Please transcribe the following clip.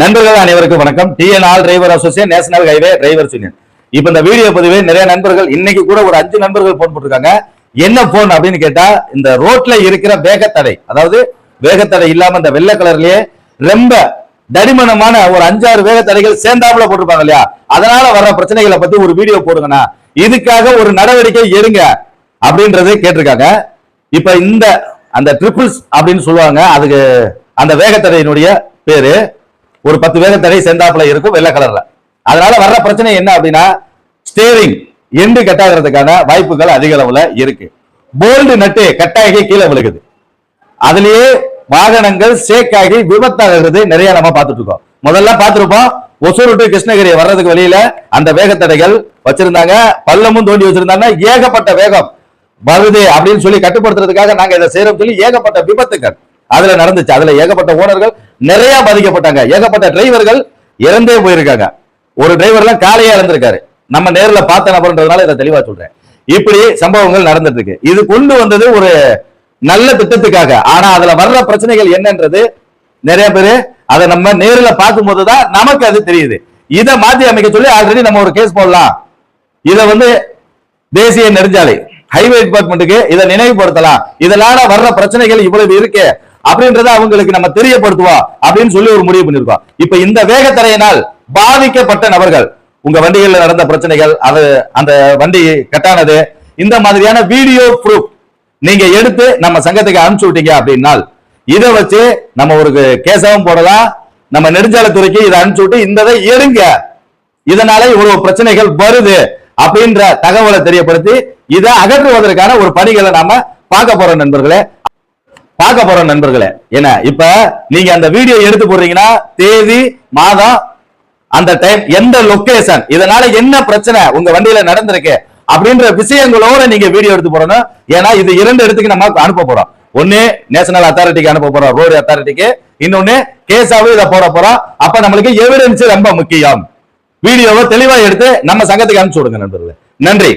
நண்பர்கள் அனைவருக்கும் வணக்கம். TN all driver association, national highway drivers union. இப்ப இந்த வீடியோ பதிவு நிறைய நண்பர்கள், இன்னைக்கு கூட ஒரு 5 நண்பர்கள் போன் போட்டிருக்காங்க. என்ன போன் அப்படின்னு கேட்டா, இந்த ரோட்ல இருக்கிற வேகத்தடை, அதாவது வேகத்தடை இல்லாம இந்த வெள்ளை கலர்லயே ரொம்ப தடிமனமான ஒரு 5-6 வேகத்தடைகள் சேர்ந்தாப்புல போட்டிருப்பாங்க இல்லையா, அதனால வர்ற பிரச்சனைகளை பத்தி ஒரு வீடியோ போடுங்கண்ணா, இதுக்காக ஒரு நடவடிக்கை எடுங்க அப்படின்றது கேட்டிருக்காங்க. இப்ப இந்த அந்த ட்ரிபிள்ஸ் அப்படின்னு சொல்லுவாங்க, அதுக்கு அந்த வேகத்தடையினுடைய பேரு ஒரு 10 வேகத்தடை சேர்ந்தாப்புல இருக்கும் வெள்ளை கலர்ல. அதனால வர்ற பிரச்சனை என்ன அப்படின்னா, ஸ்டேரிங் எண்டு கட்டாகிறதுக்கான வாய்ப்புகள் அதிக அளவுல இருக்கு. போல்டு நட்டு கட்டாகி கீழே விழுகுது, அதுலயே வாகனங்கள் சேக் ஆகி விபத்தாகிறது நிறைய நம்ம பார்த்துட்டு இருக்கோம். முதல்ல பார்த்திருப்போம், ஒசூர் டு கிருஷ்ணகிரி வர்றதுக்கு வெளியில அந்த வேகத்தடைகள் வச்சிருந்தாங்க, பள்ளமும் தோண்டி வச்சிருந்தாங்க. ஏகப்பட்ட வேகம் வருது அப்படின்னு சொல்லி கட்டுப்படுத்துறதுக்காக நாங்க இதை செய்யறோம் சொல்லி ஏகப்பட்ட விபத்துகள் அதுல நடந்துச்சு. அதுல ஏகப்பட்ட ஓனர்கள் நிறைய பாதிக்கப்பட்டாங்க, ஏகப்பட்ட டிரைவர்கள் இறந்தே போயிருக்காங்க. ஒரு டிரைவர்லாம் காலையே இறந்திருக்காரு. நம்ம நேர்ல பார்த்த நபர்ன்றதுனால இதை தெளிவா சொல்றேன். இப்படி சம்பவங்கள் நடந்துட்டு இருக்கு. இது கொண்டு வந்தது ஒரு நல்ல திட்டத்துக்காக. ஆனா அதுல வர்ற பிரச்சனைகள் என்னன்றது நிறைய பேரு அதை நம்ம நேர்ல பார்க்கும் போதுதான் நமக்கு அது தெரியுது. இதை மாற்றி அமைக்க சொல்லி ஆல்ரெடி நம்ம ஒரு கேஸ் போடலாம். இதை தேசிய நெடுஞ்சாலை ஹைவே டிபார்ட்மெண்ட்டுக்கு இதை நினைவுபடுத்தலாம். இதனால வர்ற பிரச்சனைகள் இவ்வளவு இருக்கு அப்படின்றத அவங்களுக்கு நம்ம தெரியப்படுத்துவோம் அப்படின்னு சொல்லி ஒரு முடிவு பண்ணிருக்கோம். இப்ப இந்த வேகத்தடையினால் பாதிக்கப்பட்ட நபர்கள், உங்க வண்டிகள்ல நடந்த பிரச்சனைகள், அது அந்த வண்டி கட்டானது, இந்த மாதிரியான வீடியோ ப்ரூஃப் நீங்க எடுத்து நம்ம சங்கத்துக்கு அனுப்பிச்சு விட்டீங்க அப்படின்னா, இதை வச்சு நம்ம ஒரு கேஸாவும் போடலாம். நம்ம நெடுஞ்சாலைத்துறைக்கு இதை அனுப்பிச்சு விட்டு இந்த எடுங்க, இதனால இவ்வளவு பிரச்சனைகள் வருது அப்படின்ற தகவலை தெரியப்படுத்தி இதை அகற்றுவதற்கான ஒரு பணிகளை நாம பார்க்க போறோம் நண்பர்களே. ஏன்னா இப்ப நீங்க அந்த வீடியோ எடுத்து போடுறீங்கன்னா, தேதி, மாதம், அந்த டைம், எந்த லொகேஷன், இதனால என்ன பிரச்சனை உங்க வண்டியில நடந்திருக்கு அப்படின்ற விஷயங்களோட நீங்க வீடியோ எடுத்து போறணும். ஏன்னா இது 2 இடத்துக்கு நம்ம அனுப்ப போறோம். ஒண்ணு நேஷனல் அத்தாரிட்டிக்கு அனுப்ப போறோம், ரோடு அத்தாரிட்டிக்கு. இன்னொன்னு கேஸாவும் இதை போட போறோம். அப்ப நம்மளுக்கு எவிடன்ஸ் ரொம்ப முக்கியம். வீடியோவை தெளிவா எடுத்து நம்ம சங்கத்துக்கு அனுப்பிச்சு விடுங்க நண்பர்களே. நன்றி.